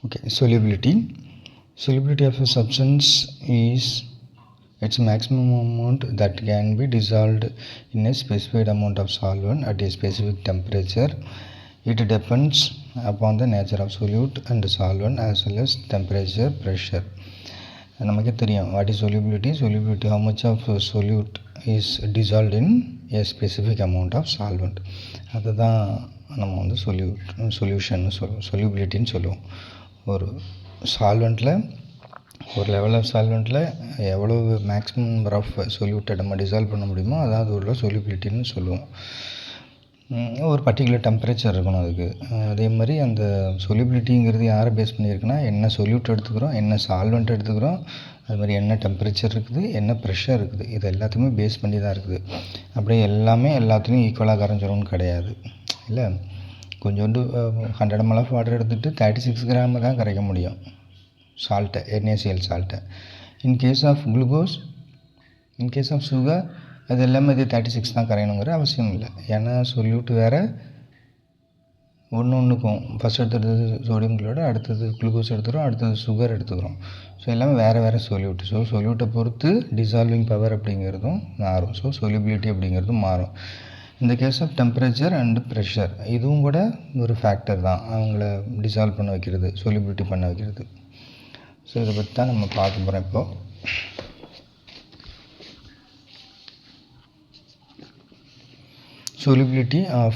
Okay, solubility. Solubility of a substance is its maximum amount that can be dissolved in a specified amount of solvent at a specific temperature. It depends upon the nature of solute and solvent as well as temperature, pressure. நமக்கு தெரியும் what is solubility how much of solute is dissolved in a specific amount of solvent. அதுதான் நம்ம வந்து சொல்யூஷன்னு சொல்லுவோம், solubilityன்னு சொல்லுவோம். ஒரு சால்வெண்ட்டில் ஒரு level of சால்வெண்ட்டில் எவ்வளோ மேக்ஸிமம் நம்பர் ஆஃப் சொல்யூட்டை நம்ம டிசால்வ் பண்ண முடியுமோ அதாவது உள்ள solubilityன்னு சொல்லுவோம். ஒரு பர்டிகுலர் டெம்பரேச்சர் இருக்கணும் அதுக்கு. அதே மாதிரி அந்த solubilityங்கிறது யாரை பேஸ் பண்ணியிருக்குன்னா என்ன சொல்யூட் எடுத்துக்கிறோம், என்ன சால்வெண்ட் எடுத்துக்கிறோம், அது மாதிரி என்ன டெம்பரேச்சர் இருக்குது, என்ன ப்ரெஷர் இருக்குது, இது எல்லாத்தையுமே பேஸ் பண்ணி தான் இருக்குது. அப்படியே எல்லாமே எல்லாத்துலேயும் ஈக்குவலாக கரைஞ்சிரும்னு கிடையாது. இல்லை, கொஞ்சோண்டு 100 ml ஆஃப் வாட்டர் எடுத்துகிட்டு 36 கிராம் தான் கரைக்க முடியும் சால்ட்டை, NaCl சால்ட்டை. In case of glucose, in case of sugar, அது எல்லாமே இது 36 தான் கரையணுங்கிற அவசியம் இல்லை. ஏன்னா சொல்யூட் வேறு, ஒன்றுக்கும் ஃபஸ்ட் எடுத்துகிறது சோடியம் குளோரைடு, அடுத்தது குளுக்கோஸ் எடுத்துக்கிறோம், அடுத்தது சுகர் எடுத்துக்கிறோம். ஸோ எல்லாமே வேறு வேறு சொல்யூட். ஸோ சொல்யூட்டை பொறுத்து டிசால்விங் பவர் அப்படிங்கிறதும் மாறும். ஸோ solubility அப்படிங்கிறதும் மாறும். இந்த case of temperature and pressure, இதுவும் கூட ஒரு ஃபேக்டர் தான் அவங்கள டிசால்வ் பண்ண வைக்கிறது, solubility பண்ண வைக்கிறது. ஸோ இதை பற்றி தான் நம்ம பார்க்க போகிறோம் இப்போது. solubility of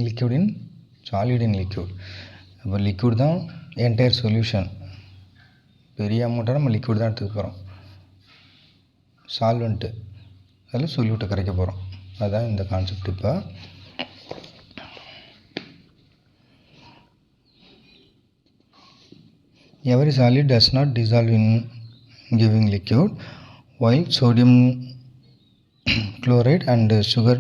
liquid in solid in liquid. இப்போ லிக்விட் தான் என்டையர் சொல்யூஷன், பெரிய அமௌண்ட்டாக நம்ம லிக்விட் தான் எடுத்துக்க போகிறோம். சால்வெண்ட்டு அதில் சொல்யூட்டை கரைக்க போகிறோம். அதுதான் இந்த கான்செப்ட். இப்போ every solid does not dissolve in giving liquid, while sodium chloride and sugar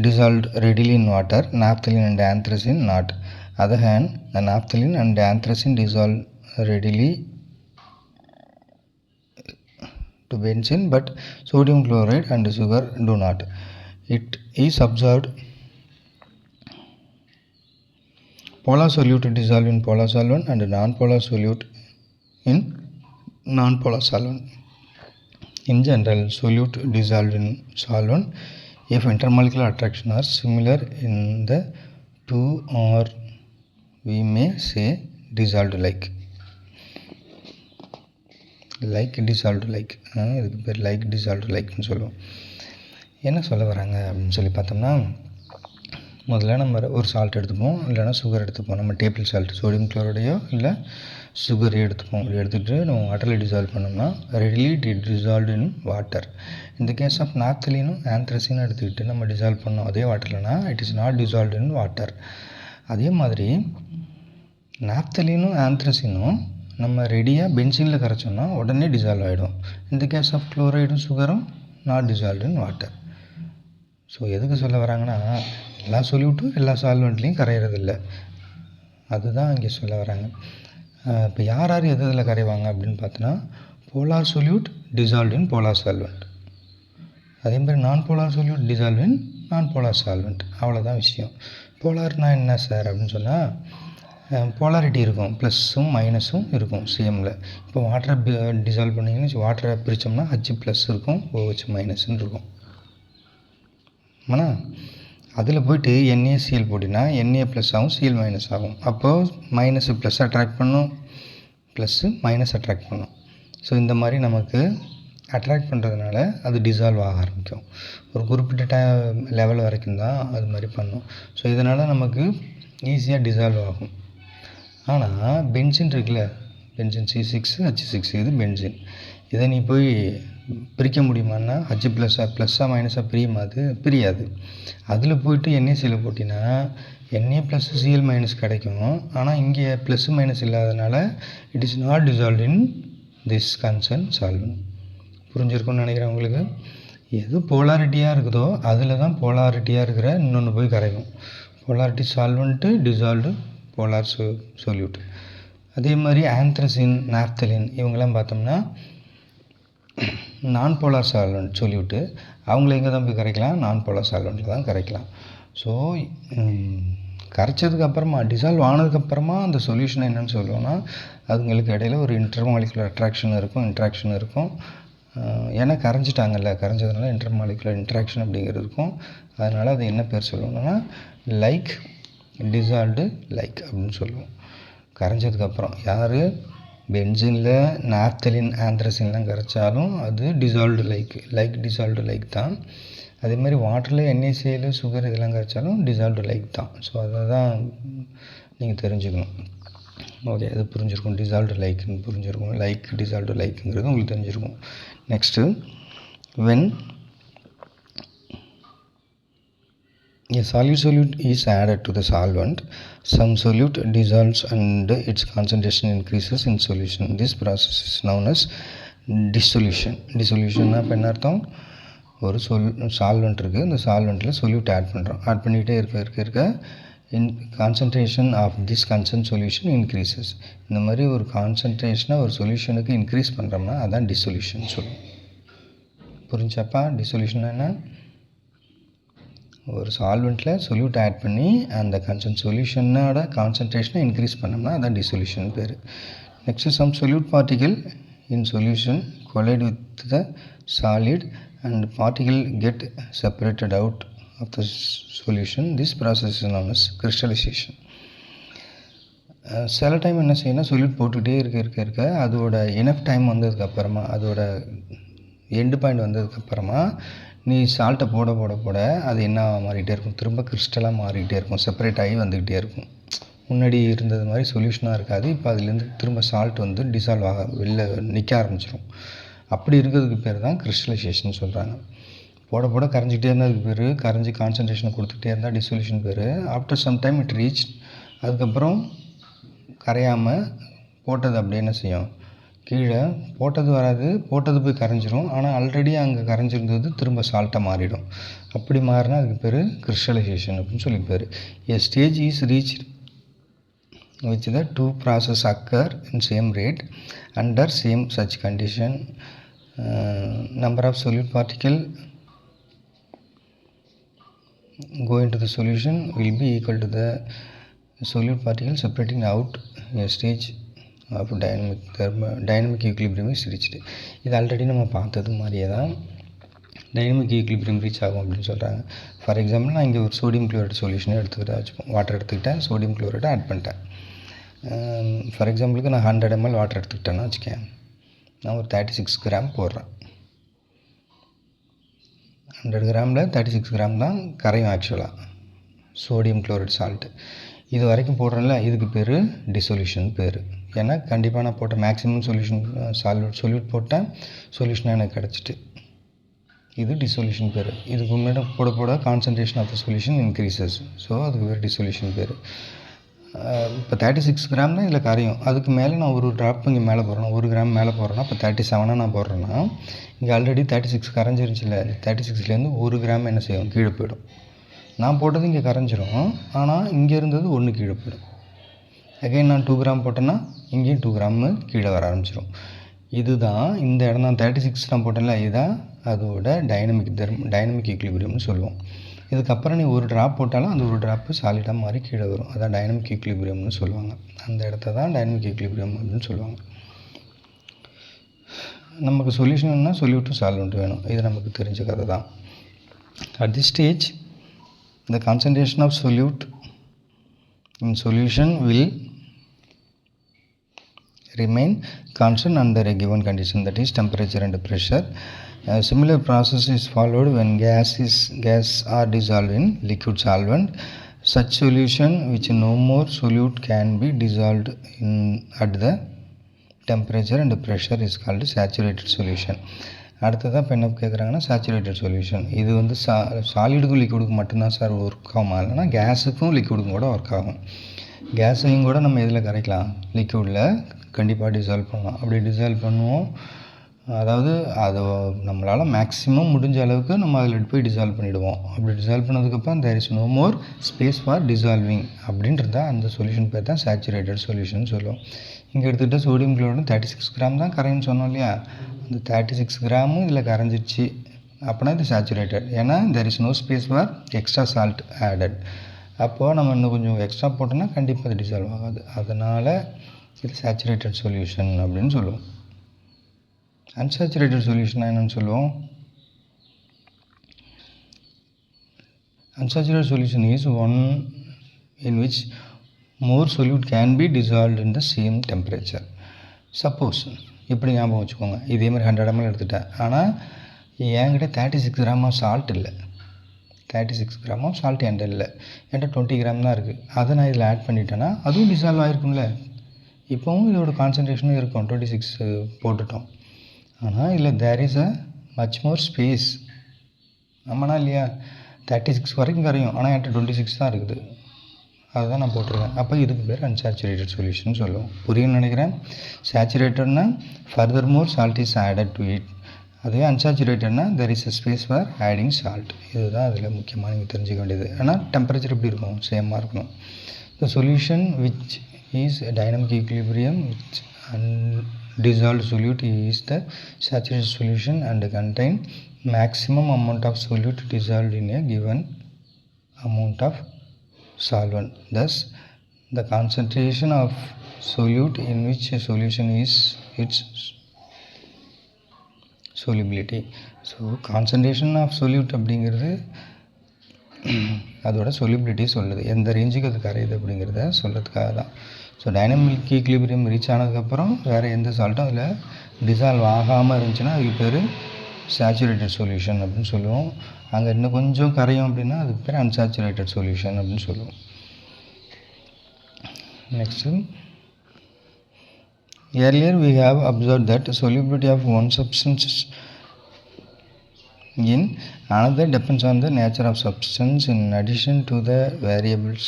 dissolved readily in water, naphthalene and anthracene not. Other hand, the naphthalene and anthracene dissolve readily to benzene, but sodium chloride and sugar do not. It is observed polar solute dissolve in polar solvent and non-polar solute in non-polar solvent. In general, solute dissolved in solvent if intermolecular attraction are similar in the two, or we may say dissolved like dissolved like. இதுக்கு பேர் like dissolved likeன்னு சொல்லுவோம். என்ன சொல்ல வராங்க அப்படின்னு சொல்லி பார்த்தோம்னா, முதல்ல நம்ம ஒரு சால்ட் எடுத்துப்போம், இல்லைனா சுகர் எடுத்துப்போம். நம்ம டேபிள் சால்ட் சோடியம் குளோரைடையோ இல்லை சுகரையோ எடுத்துப்போம். இப்படி எடுத்துகிட்டு நம்ம வாட்டரில் டிசால்வ் பண்ணோம்னா ரெடிலி டிசால்வ்டு இன் வாட்டர். இந்த கேஸ் ஆஃப் நாப்தலீனும் ஆந்த்ரசீனும் எடுத்துக்கிட்டு நம்ம டிசால்வ் பண்ணோம் அதே வாட்டர்லனா it is not dissolved in water. அதே மாதிரி நாப்தலீனும் ஆந்த்ரசீனும் நம்ம ரெடியாக பென்சீனில் கரைச்சோம்னா உடனே டிசால்வ் ஆகிடும். இந்த கேஸ் ஆஃப் குளோரைடும் சுகரும் not dissolved in water. So எதுக்கு சொல்ல வராங்கன்னா, எல்லா சொல்யூட்டும் எல்லா சால்வெண்ட்லேயும் கரையிறதில்ல, அதுதான் இங்கே சொல்ல வராங்க. இப்போ யார் யார் எது இதில் கரைவாங்க அப்படின்னு பார்த்தோன்னா, போலார் சொல்யூட் டிசால்வ் இன் போலார் சால்வெண்ட், அதே மாதிரி நான் போலார் சொல்யூட் டிசால்வ் இன் நான் போலார் சால்வெண்ட். அவ்வளோதான் விஷயம். போலார்னால் என்ன சார் அப்படின்னு சொன்னால், போலாரிட்டி இருக்கும், ப்ளஸ்ஸும் மைனஸும் இருக்கும் சேமில். இப்போ வாட்டரை டிசால்வ் பண்ணிங்கன்னு வாட்டரை பிரித்தோம்னா H+ இருக்கும், OH- இருக்கும். ஆனால் அதில் போய்ட்டு NaCl போட்டிங்கன்னா Na+ ஆகும், Cl- ஆகும். அப்போது மைனஸு ப்ளஸ் அட்ராக்ட் பண்ணும், ப்ளஸ்ஸு மைனஸ் அட்ராக்ட் பண்ணும். ஸோ இந்த மாதிரி நமக்கு அட்ராக்ட் பண்ணுறதுனால அது டிசால்வ் ஆக ஆரம்பிக்கும். ஒரு குறிப்பிட்ட லெவல் வரைக்கும் தான் அது மாதிரி பண்ணும். ஸோ இதனால் நமக்கு ஈஸியாக டிசால்வ் ஆகும். ஆனால் பென்சின் இருக்குல்ல, பென்சின் C6H6, இது பென்சின். இதை நீ போய் பிரிக்க முடியுமான்னா H+ ப்ளஸ்ஸாக மைனஸாக பிரியுமா? அது பிரியாது. அதில் போய்ட்டு NaCl போட்டிங்கன்னா Na+ Cl- கிடைக்கும். ஆனால் இங்கே ப்ளஸ் மைனஸ் இல்லாதனால it is not dissolved in this concern solvent. புரிஞ்சிருக்கும்னு நினைக்கிறேன் உங்களுக்கு. எது போலாரிட்டியாக இருக்குதோ அதில் தான் போலாரிட்டியாக இருக்கிற இன்னொன்று போய் கரையும். Polarity solvent dissolved polar solute. அதே மாதிரி ஆந்த்ரசீன், நாப்தலின் இவங்கெல்லாம் பார்த்தோம்னா நான் போலார் சால்வெண்ட் சொல்யூட்டு. அவங்கள எங்கே தான் போய் கரைக்கலாம்? நான் போலார் சால்வெண்ட்டில் தான் கரைக்கலாம். ஸோ கரைச்சதுக்கப்புறமா டிசால்வ் ஆனதுக்கப்புறமா அந்த சொல்யூஷன் என்னென்னு சொல்லுவோன்னா அதுங்களுக்கு இடையில ஒரு இன்டர்மாலிகுலர் இன்ட்ராக்ஷன் இருக்கும். ஏன்னா கரைஞ்சதுனால இன்டர்மாலிகுலர் இன்ட்ராக்ஷன் அப்படிங்கிறது இருக்கும். அதனால் அது என்ன பேர் சொல்லுவோம்னா லைக் டிசால்வ்டு லைக் அப்படின்னு சொல்லுவோம். கரைஞ்சதுக்கப்புறம் யார் பென்சினில் நாப்தலின் ஆந்த்ரசின்லாம் கரைச்சாலும் அது டிசால்வ்டு லைக் டிசால்வ்டு லைக் தான். அதேமாதிரி வாட்டரில் NaCl சுகர் இதெல்லாம் கரைச்சாலும் டிசால்வ்டு லைக் தான். ஸோ அதை தான் நீங்கள் தெரிஞ்சுக்கணும். ஓகே, அது புரிஞ்சிருக்கும். டிசால்வ்டு லைக்னு புரிஞ்சிருக்கும். லைக் டிசால்வ்டு லைக்குங்கிறது உங்களுக்கு தெரிஞ்சிருக்கும். Next, when a solute is added to the solvent, some solute dissolves and its concentration increases in solution. This process is known as dissolution. Dissolution அப்போ என்ன அர்த்தம்? ஒரு சால்வெண்ட் இருக்குது, இந்த சால்வெண்ட்டில் சொல்யூட் ஆட் பண்ணிகிட்டே இருக்க concentration of this concern solution increases. இந்த மாதிரி ஒரு கான்சன்ட்ரேஷனை ஒரு சொல்யூஷனுக்கு இன்க்ரீஸ் பண்ணுறோம்னா அதான் டிசொல்யூஷன் சொல்லுவோம். புரிஞ்சாப்பா? டிசொல்யூஷன் என்ன? ஒரு சால்வெண்ட்டில் சொல்யூட் ஆட் பண்ணி அந்த சொல்யூஷனோட கான்சன்ட்ரேஷனை இன்க்ரீஸ் பண்ணோம்னா அதான் டிசொல்யூஷன் பேர். Next, some solute particle in solution collide with the solid and particle get separated out of the solution. This process is known as crystallization. சில டைம் என்ன செய்யணும், சொல்யூட் போட்டுக்கிட்டே இருக்க அதோட எனஃப் டைம் வந்ததுக்கப்புறமா, அதோட எண்டு பாயிண்ட் வந்ததுக்கப்புறமா நீ சால்ட்டை போட அது என்ன மாறிக்கிட்டே இருக்கும், திரும்ப கிறிஸ்டலாக மாறிக்கிட்டே இருக்கும், செப்பரேட் ஆகி வந்துக்கிட்டே இருக்கும். முன்னாடி இருந்தது மாதிரி சொல்யூஷனாக இருக்காது. இப்போ அதுலேருந்து திரும்ப சால்ட் வந்து டிசால்வ் ஆக வெளில நிற்க ஆரம்பிச்சிடும். அப்படி இருக்கிறதுக்கு பேர் தான் கிறிஸ்டலைசேஷன் சொல்கிறாங்க. போட கரைஞ்சிக்கிட்டே இருந்தால் அதுக்கு பேர், கரைஞ்சி கான்சன்ட்ரேஷனை கொடுத்துட்டே இருந்தால் டிசொல்யூஷன் பேர். After some time it reach, அதுக்கப்புறம் கரையாமல் போட்டது அப்படி என்ன செய்யும், கீழே போட்டது வராது, போட்டது போய் கரைஞ்சிரும். ஆனால் ஆல்ரெடி அங்கே கரைஞ்சிருந்தது திரும்ப சால்ட்டாக மாறிடும். அப்படி மாறினா அதுக்கு பேர் கிறிஸ்டலைசேஷன் அப்படின்னு சொல்லி பேர். A stage is reached which the two processes occur in same rate under same such condition. Number of solute particle go into the solution will be equal to the solute particle separating out a stage of dynamic equilibrium is reached. இது already நம்ம பார்த்தது மாதிரியே தான் dynamic equilibrium reach ஆகும் அப்படின்னு சொல்கிறாங்க. For example, நான் இங்கே ஒரு சோடியம் குளோரைடு சொல்யூஷனே வச்சுப்போம். வாட்டர் எடுத்துக்கிட்டேன், சோடியம் குளோரைடு ஆட் பண்ணிட்டேன். ஃபார் எக்ஸாம்பிளுக்கு நான் 100 ml வாட்டர் எடுத்துக்கிட்டேன்னா வச்சுக்கேன், நான் ஒரு 36 கிராம் போடுறேன். 100 கிராமில் 36 கிராம் தான் கரையும் ஆக்சுவலாக சோடியம் குளோரைடு சால்ட்டு. இது வரைக்கும் போடுறேன்ல, இதுக்கு பேர் டிசொல்யூஷன் பேர். ஏன்னா கண்டிப்பாக நான் போட்ட மேக்ஸிமம் சொல்யூட் போட்டேன், சொல்யூஷனாக எனக்கு கிடச்சிட்டு, இது டிசொல்யூஷன் பேர். இதுக்கு முன்னாடி போட concentration of the solution increases. So அதுக்கு பேர் டிசொல்யூஷன் பேர். இப்போ 36 கிராம் தான் இதில் கரையும். அதுக்கு மேலே நான் ஒரு ட்ராப் இங்கே மேலே போடுறேன்னா, 1 கிராம் மேலே போடுறேன்னா, இப்போ 37 நான் போடுறேன்னா, இங்கே ஆல்ரெடி 36 கரைஞ்சிருச்சுல, 36லேருந்து 1 கிராம் என்ன செய்யும், கீழே போயிடும். நான் போட்டது இங்கே கரைஞ்சிரும், ஆனால் இங்கே இருந்தது 1 கீழே போயிடும். அகைன் நான் 2 கிராம் போட்டேன்னா இங்கேயும் 2 கிராம் கீழே வர ஆரம்பிச்சிடும். இதுதான் இந்த இடம் தான் 36 நான் போட்டேன்ல, இதுதான் அதோட டைனமிக் ஈக்லிபிரியம்னு சொல்லுவோம். இதுக்கப்புறம் நீ ஒரு ட்ராப் போட்டாலும் அந்த ஒரு ட்ராப்பு சாலிடாக மாறி கீழே வரும். அதான் டைனமிக் ஈக்லிபிரியம்னு சொல்லுவாங்க. அந்த இடத்த தான் டைனமிக் ஈக்லிபிரியம் அப்படின்னு சொல்லுவாங்க. நமக்கு சொல்யூஷன்னா சொல்யூட்டும் சால்வெண்ட்டும் வேணும். இது நமக்கு தெரிஞ்ச கதை தான். At this stage the concentration of solute in solution will remain constant under a given condition, that is temperature and pressure. A similar process is followed when gas are dissolved in liquid solvent. Such solution which no more solute can be dissolved in at the temperature and pressure is called saturated solution. அடுத்ததாக இப்போ என்ன கேட்குறாங்கன்னா saturated solution. இது வந்து சாலிடுக்கும் லிக்விடுக்கும் மட்டும்தான் sir work ஆகுமா, இல்லைனா கேஸுக்கும் லிக்விடுக்கும் கூட ஒர்க் ஆகும். கேஸையும் கூட நம்ம இதில் கரைக்கலாம், லிக்விடில் கண்டிப்பாக டிசால்வ் பண்ணலாம். அப்படி டிசால்வ் பண்ணுவோம், அதாவது அதை நம்மளால் மேக்ஸிமம் முடிஞ்ச அளவுக்கு நம்ம அதில் போய் டிசால்வ் பண்ணிவிடுவோம். அப்படி டிசால்வ் பண்ணதுக்கப்புறம் there is no more space for dissolving அப்படின்றது தான் அந்த சொல்யூஷன் பேர் தான் சேச்சுரேட்டட் சொல்யூஷன் சொல்லுவோம். இங்கே எடுத்துக்கிட்டால் சோடியம் குளோரைடு 36 கிராம் தான் கரைன்னு சொன்னோம் இல்லையா, அந்த 36 கிராமும் இதில் கரைஞ்சிச்சு அப்படின்னா இது சேச்சுரேட்டட். ஏன்னா there is no space for extra salt added. அப்போது நம்ம இன்னும் கொஞ்சம் எக்ஸ்ட்ரா போட்டோம்னா கண்டிப்பாக அது டிசால்வ் ஆகாது. அதனால் இது சேச்சுரேட்டட் சொல்யூஷன் அப்படின்னு சொல்லுவோம். அன்சாச்சுரேட்டட் சொல்யூஷன் என்னென்னு சொல்லுவோம்? Unsaturated solution is one in which more solute can be dissolved in the same temperature. Suppose இப்படி ஞாபகம் வச்சுக்கோங்க, இதே மாதிரி 100 ml எடுத்துட்டேன், ஆனால் என்கிட்ட 36 கிராம் ஆஃப் சால்ட் இல்லை, 36 கிராம் ஆஃப் சால்ட் என்கிட்ட இல்லை, என்கிட்ட 20 கிராம் தான் இருக்குது. அதை நான் இதில் ஆட் பண்ணிட்டேன்னா அதுவும் டிசால்வ் ஆகிருக்கும்ல. இப்போவும் இதோட கான்சன்ட்ரேஷனும் இருக்கும், 26 போட்டுட்டோம். ஆனால் இல்லை there is a much more space. ஆமாண்ணா இல்லையா? 36 வரைக்கும் கரையும், ஆனால் என்கிட்ட 26 தான் இருக்குது, அதுதான் நான் போட்டிருக்கேன். அப்போ இதுக்கு பேர் அன்சாச்சுரேட்டட் சொல்யூஷன் சொல்லுவோம். புரியும்னு நினைக்கிறேன். சேச்சுரேட்டட்னா further more salt is added to it. அதே அன்சாச்சுரேட்டட்னா there is a space for adding salt. இதுதான் அதில் முக்கியமாக நீங்கள் தெரிஞ்சுக்க வேண்டியது. ஆனால் டெம்பரேச்சர் எப்படி இருக்கும்? சேமாக இருக்கணும். The solution which is dynamic equilibrium which dissolved solute is the saturated solution and contain maximum amount of solute dissolved in a given amount of solvent. Thus the concentration of solute in which a solution is its solubility. So concentration of solute அப்படிங்கிறது அதோட solubility சொல்லுது, எந்த ரேஞ்சுக்கு அது கரையுது அப்படிங்கிறத சொல்கிறதுக்காக தான். So dynamic equilibrium reach ஆனதுக்கப்புறம் வேறு எந்த சால்ட்டும் அதில் டிசால்வ் ஆகாமல் இருந்துச்சுன்னா அதுக்கு பேர் சேச்சுரேட்டட் சொல்யூஷன் அப்படின்னு சொல்லுவோம். அங்கே இன்னும் கொஞ்சம் கரையும் அப்படின்னா அதுக்கு பேர் அன்சாச்சுரேட்டட் சொல்யூஷன் அப்படின்னு சொல்லுவோம். Next, earlier we have observed that solubility of one substance in another depends on the nature of substance in addition to the variables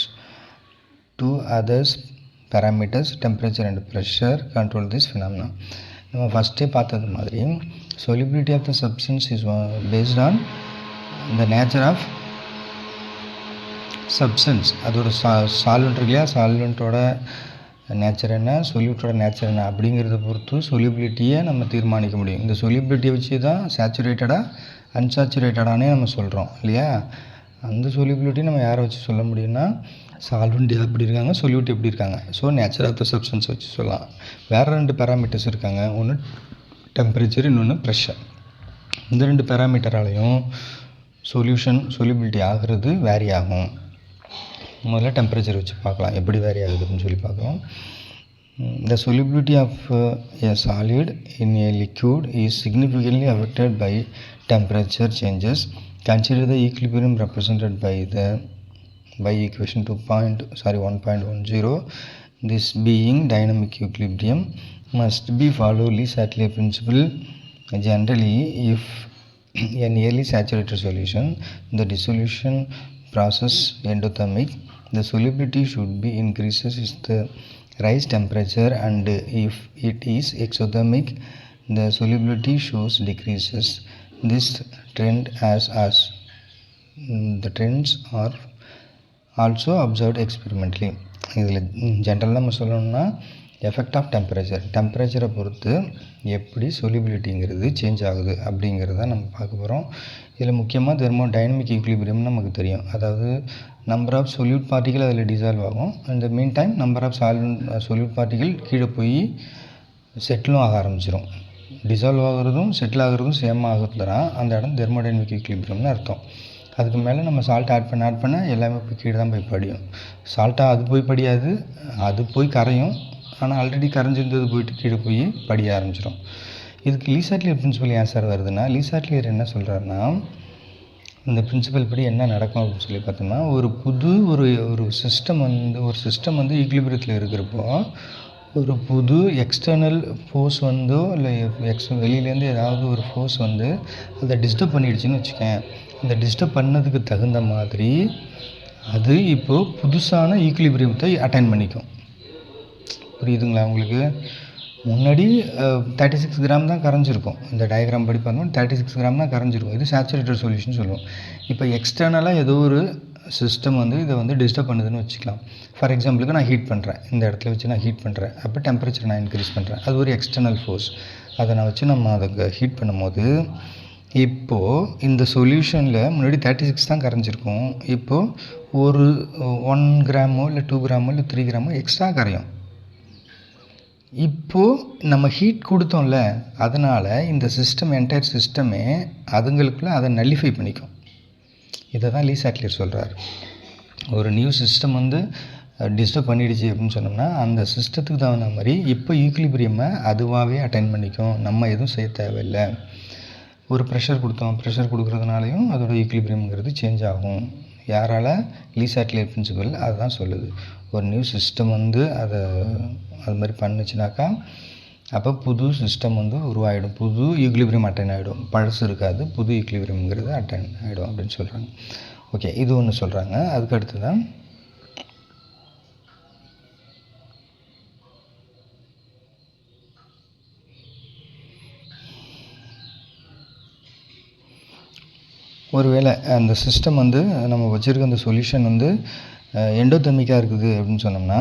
to others parameters temperature and pressure control this phenomena. நம்ம ஃபஸ்ட்டே பார்த்தது மாதிரி solubility of the substance is based on the nature of substance. அதோட solvent இருக்கு இல்லையா, சால்வெண்ட்டோட nature என்ன, சொல்யூட்டோட nature என்ன அப்படிங்கிறத பொறுத்து சொலிபிலிட்டியை நம்ம தீர்மானிக்க முடியும். இந்த சொலிபிலிட்டியை வச்சு தான் சேச்சுரேட்டடாக அன்சாச்சுரேட்டடானே நம்ம சொல்கிறோம் இல்லையா. அந்த சொலிபிலிட்டி நம்ம யாரை வச்சு சொல்ல முடியும்னா சால்வெண்ட் எப்படி இருக்காங்க, சொல்யூட் எப்படி இருக்காங்க. So nature of the substance வச்சு சொல்லலாம். வேறு 2 பேராமீட்டர்ஸ் இருக்காங்க, ஒன்று டெம்பரேச்சர், இன்னொன்று ப்ரெஷர். இந்த 2 பேராமீட்டராலையும் சொலிபிலிட்டி ஆகிறது வேரி ஆகும். முதல்ல டெம்பரேச்சர் வச்சு பார்க்கலாம் எப்படி வேரி ஆகுதுன்னு சொல்லி பார்க்கலாம். The solubility of a solid in a liquid is significantly affected by temperature changes. Consider the equilibrium represented by equation 1.10. This being dynamic equilibrium must be follow Le-Chatelet principle. Generally, if a nearly saturated solution, the dissolution process endothermic, the solubility should be increases with the rise temperature, and if it is exothermic, the solubility shows decreases. This trend as the trends are also observed experimentally. இதில் ஜென்ரலாக நம்ம சொல்லணும்னா effect of டெம்பரேச்சரை பொறுத்து எப்படி சொலிபிலிட்டிங்கிறது change ஆகுது அப்படிங்கிறத நம்ம பார்க்க போகிறோம். இதில் முக்கியமாக தெர்மோடைனமிக் ஈக்விலிபிரியம் நமக்கு தெரியும். அதாவது நம்பர் ஆஃப் சொல்யூட் பார்ட்டிகள் அதில் டிசால்வ் ஆகும். இந்த meantime number of solute பார்ட்டிகள் கீழே போய் செட்டிலும் ஆக ஆரம்பிச்சிடும். டிசால்வ் ஆகிறதும் செட்டில் ஆகிறதும் சேம் ஆகிறதுனா அந்த இடம் தெர்மோடைனமிக் ஈக்விலிபிரியம்னு அர்த்தம். அதுக்கு மேலே நம்ம சால்ட் ஆட் பண்ண எல்லாமே போய் கீழே தான் போய் படியும். சால்ட்டாக அது போய் படியாது, அது போய் கரையும். ஆனால் ஆல்ரெடி கரைஞ்சிருந்தது போயிட்டு கீழே போய் படிய ஆரம்பிச்சிடும். இதுக்கு Le-Chatelet பிரின்சிபல் ஏன் சார் வருதுன்னா, Le-Chatelet என்ன சொல்கிறாருன்னா, இந்த பிரின்சிபல் படி என்ன நடக்கும் அப்படின்னு சொல்லி பார்த்தோம்னா, ஒரு சிஸ்டம் வந்து ஈக்விலிபிரியத்தில் இருக்கிறப்போ ஒரு புது எக்ஸ்டர்னல் ஃபோர்ஸ் வந்தோ இல்லை வெளியிலேருந்து ஏதாவது ஒரு ஃபோர்ஸ் வந்து அதை டிஸ்டர்ப் பண்ணிடுச்சுன்னு வச்சுக்கேன். இந்த டிஸ்டர்ப் பண்ணதுக்கு தகுந்த மாதிரி அது இப்போது புதுசான ஈக்விலிபிரியத்தை அட்டைன் பண்ணிக்கும். புரியுதுங்களா உங்களுக்கு? முன்னாடி 36 கிராம் தான் கரைஞ்சிருக்கும். இந்த டயக்ராம் படி பார்த்தோம் 36 கிராம் தான் கரைஞ்சிருக்கும். இது சேச்சுரேட்டட் சொல்யூஷன் சொல்லுவோம். இப்போ எக்ஸ்டர்னலாக ஏதோ ஒரு சிஸ்டம் வந்து இதை வந்து டிஸ்டர்ப் பண்ணுதுன்னு வச்சுக்கலாம். ஃபார் எக்ஸாம்பிளுக்கு நான் ஹீட் பண்ணுறேன், இந்த இடத்துல வச்சு நான் ஹீட் பண்ணுறேன், அப்போ டெம்பரேச்சர் நான் இன்க்ரீஸ் பண்ணுறேன். அது ஒரு எக்ஸ்டர்னல் ஃபோர்ஸ். அதை நான் வச்சு நம்ம அதை ஹீட் பண்ணும்போது இப்போது இந்த சொல்யூஷனில் முன்னாடி 36 தான் கரைஞ்சிருக்கும். இப்போது ஒரு 1 கிராமோ இல்லை 2 கிராமோ இல்லை 3 கிராமோ எக்ஸ்ட்ரா கரையும். இப்போது நம்ம ஹீட் கொடுத்தோம்ல, அதனால் இந்த சிஸ்டம் என்டையர் சிஸ்டமே அதுங்களுக்குள்ளே அதை நல்லிஃபை பண்ணிக்கும். இதை தான் லீ சாட்லியர் சொல்கிறார். ஒரு நியூ சிஸ்டம் வந்து டிஸ்டர்ப் பண்ணிடுச்சு அப்படின்னு சொன்னோம்னா அந்த சிஸ்டத்துக்கு தகுந்த மாதிரி இப்போ ஈக்குலிபிரியமை அதுவாகவே அட்டைன் பண்ணிக்கும். நம்ம எதுவும் செய்ய தேவையில்லை. ஒரு ப்ரெஷர் கொடுத்தோம், ப்ரெஷர் கொடுக்குறதுனாலையும் அதோட ஈக்குலிபிரியம்ங்கிறது சேஞ்ச் ஆகும். யாரால்? லீ சாட்லியர் பிரின்சிபல் அதுதான் சொல்லுது. ஒரு நியூ சிஸ்டம் வந்து அது மாதிரி பண்ணுச்சுனாக்கா அப்போ புது சிஸ்டம் வந்து உருவாகிடும், புது ஈக்குலிபிரியம் அட்டைன் ஆகிடும். பழசு இருக்காது, புது ஈக்குலிபிரியம்ங்கிறது அட்டைன் ஆகிடும் அப்படின்னு சொல்கிறாங்க. ஓகே, இது ஒன்று சொல்கிறாங்க. அதுக்கு அடுத்து தான் ஒருவேளை அந்த சிஸ்டம் வந்து நம்ம வச்சுருக்க அந்த சொல்யூஷன் வந்து எண்டோதெர்மிக்காக இருக்குது அப்படின்னு சொன்னோம்னா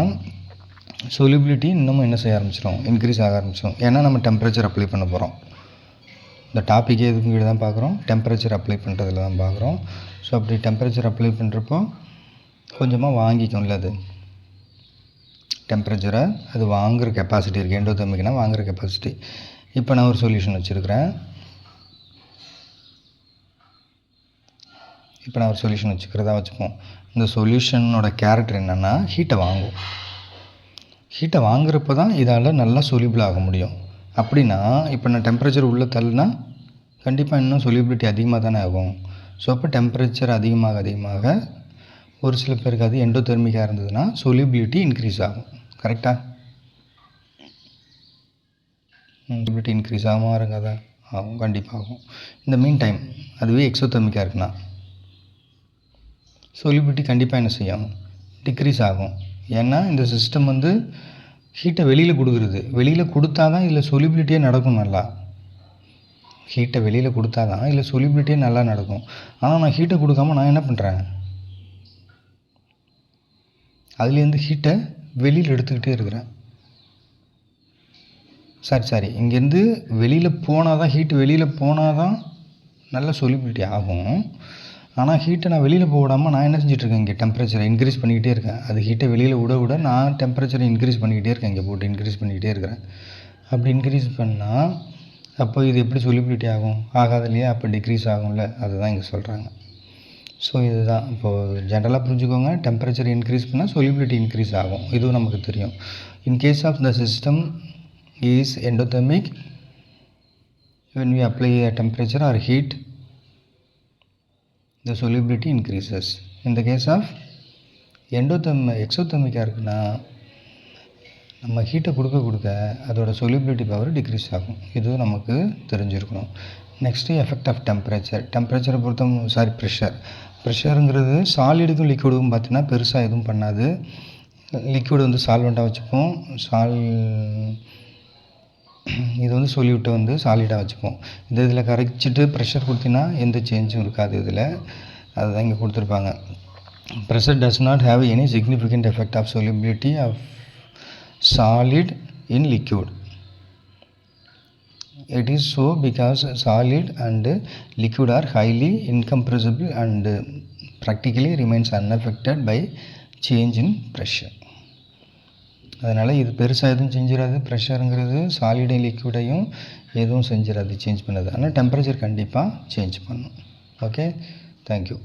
சொலிபிலிட்டி இன்னமும் என்ன செய்ய ஆரம்பிச்சிடும்? இன்க்ரீஸ் ஆக ஆரம்பிச்சிடும். ஏன்னா நம்ம டெம்பரேச்சர் அப்ளை பண்ண போகிறோம். இந்த டாப்பிக்கே எதுக்கு கீழே தான் பார்க்குறோம், டெம்பரேச்சர் அப்ளை பண்ணுறதுல தான் பார்க்குறோம். ஸோ அப்படி டெம்பரேச்சர் அப்ளை பண்ணுறப்போ கொஞ்சமாக வாங்கிக்கும்ல அது டெம்பரேச்சரை, அது வாங்குகிற கெப்பாசிட்டி இருக்குது. எண்டோதெர்மிக்னா வாங்குகிற கெப்பாசிட்டி. இப்போ நான் ஒரு சொல்யூஷன் வச்சுருக்கிறேன். வச்சுக்கிறதா வச்சுப்போம். இந்த சொல்யூஷனோட கேரக்டர் என்னென்னா ஹீட்டை வாங்கும். ஹீட்டை வாங்குறப்ப தான் இதால் நல்லா சொலிபிள் ஆக முடியும். அப்படின்னா இப்போ நான் டெம்பரேச்சர் உள்ளே தள்ளினா கண்டிப்பாக இன்னும் சொலிபிலிட்டி அதிகமாக தானே ஆகும். ஸோ அப்போ டெம்பரேச்சர் அதிகமாக ஒரு சில பேருக்கு அது எண்டோதெர்மிக்காக இருந்ததுன்னா சொலிபிலிட்டி இன்க்ரீஸ் ஆகும். கரெக்டாக? சொலிபிலிட்டி இன்க்ரீஸ் ஆகாமல் இருக்காதா? ஆகும், கண்டிப்பாக ஆகும். இந்த மீன் டைம் அதுவே எக்ஸோதெர்மிக்காக இருக்குன்னா சொலிபிலிட்டி கண்டிப்பாக என்ன செய்யும்? டிக்ரீஸ் ஆகும். ஏன்னா இந்த சிஸ்டம் வந்து ஹீட்டை வெளியில் கொடுக்குறது. வெளியில் கொடுத்தா தான் இதில் சொலிபிலிட்டியே நடக்கும். நல்லா ஹீட்டை வெளியில் கொடுத்தா தான் இதில் சொலிபிலிட்டியே நல்லா நடக்கும். ஆனால் நான் ஹீட்டை கொடுக்காம நான் என்ன பண்ணுறேன்? அதுலேருந்து ஹீட்டை வெளியில் எடுத்துக்கிட்டே இருக்கிறேன். சாரி இங்கேருந்து வெளியில் போனால் தான் ஹீட்டு வெளியில் போனால் தான் நல்ல சொலிபிலிட்டி ஆகும். ஆனால் ஹீட்டை நான் வெளியில் போக விடாமல் நான் என்ன செஞ்சிட்ருக்கேன்? இங்கே டெம்பரேச்சரை இன்க்ரீஸ் பண்ணிக்கிட்டே இருக்கேன். அது ஹீட்டை வெளியில் விட நான் டெம்பரேச்சரை இன்க்ரீஸ் பண்ணிக்கிட்டே இருக்கேன். இங்கே போட்டு இன்க்ரீஸ் பண்ணிக்கிட்டே இருக்கிறேன். அப்படி இன்க்ரீஸ் பண்ணால் அப்போ இது எப்படி சொலிபிலிட்டி ஆகும்? ஆகாது இல்லையா? அப்போ டிக்ரீஸ் ஆகும்ல. அதுதான் இங்கே சொல்கிறாங்க. ஸோ இதுதான் இப்போது ஜென்ரலாக புரிஞ்சுக்கோங்க. டெம்பரேச்சர் இன்க்ரீஸ் பண்ணால் சொலிபிலிட்டி இன்க்ரீஸ் ஆகும். இதுவும் நமக்கு தெரியும். In case of the system is endothermic, when we apply a temperature or heat the solubility increases. In the case of எக்ஸோதெர்மிக்காக இருக்குன்னா நம்ம ஹீட்டை கொடுக்க அதோட சொலிபிலிட்டி பவர் டிக்ரீஸ் ஆகும். இதுவும் நமக்கு தெரிஞ்சிருக்கணும். நெக்ஸ்ட்டு எஃபெக்ட் ஆஃப் டெம்பரேச்சரை ப்ரெஷருங்கிறது சாலிடுக்கும் லிக்விடுக்கும் பார்த்தீங்கன்னா பெருசாக எதுவும் பண்ணாது. லிக்விடு வந்து சால்வெண்ட்டாக வச்சுப்போம், இது வந்து சொல்யூட்டை வந்து சாலிடாக வச்சுப்போம். இதில் கரைச்சிட்டு ப்ரெஷர் கொடுத்திங்கன்னா எந்த சேஞ்சும் இருக்காது. இதில் அதுதான் இங்கே கொடுத்துருப்பாங்க. Pressure does not have any significant effect of solubility of solid in liquid. It is so because solid and liquid are highly incompressible and practically remains unaffected by change in pressure. அதனால் இது பெருசாக எதுவும் செஞ்சிடாது. ப்ரெஷருங்கிறது சாலிடையும் லிக்விடையும் எதுவும் செஞ்சிடாது, change பண்ணாது. ஆனால் temperature கண்டிப்பாக change பண்ணும். Okay, thank you.